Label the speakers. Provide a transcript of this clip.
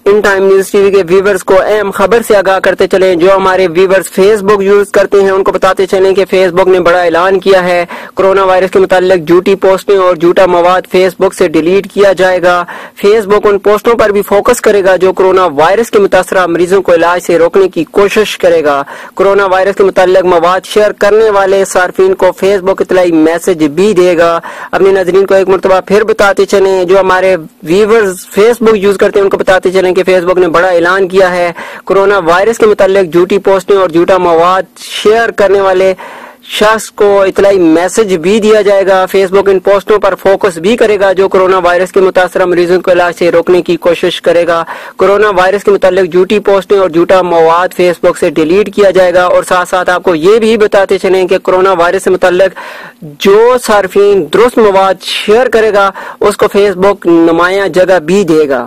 Speaker 1: In time news T V کے viewers کو اہم خبر سے آگاہ کرتے چلیں۔ جو ہمارے ویورز فیس بک یوز کرتے ہیں ان کو بتاتے چلیں کہ فیس بک نے بڑا اعلان کیا ہے، کرونا وائرس کے متعلق جھوٹی پوسٹیں اور جھوٹا مواد فیس بک سے ڈیلیٹ کیا جائے گا۔ فیس بک ان پوسٹوں پر بھی فوکس کرے گا جو کرونا وائرس کے متاثرہ مریضوں کو علاج سے روکنے کی کوشش کرے گا۔ کرونا وائرس کے متعلق مواد شیئر کرنے والے صارفین کو فیس بک اطلاعی میسج بھی دے گا۔ اپنے ناظرین کو ایک مرتبہ پھر بتاتے چلیں، جو ہمارے ویورز فیس بک یوز کرتے ہیں ان کو بتاتے چلیں کہ فیس بک نے بڑا اعلان کیا ہے، کرونا وائرس کے متعلق جھوٹی پوسٹیں اور جھوٹا مواد شیئر کرنے والے شخص کو اطلاعی میسج بھی دیا جائے گا۔ فیس بک ان پوسٹوں پر فوکس بھی کرے گا جو کرونا وائرس کے متاثرہ مریضوں کو علاج سے روکنے کی کوشش کرے گا۔ کرونا وائرس کے متعلق جھوٹی پوسٹیں اور جھوٹا مواد فیس بک سے ڈیلیٹ کیا جائے گا، اور ساتھ ساتھ آپ کو یہ بھی بتاتے چلیں کہ کرونا وائرس سے متعلق جو صارفین درست مواد شیئر کرے گا اس کو فیس بک نمایاں جگہ بھی دے گا۔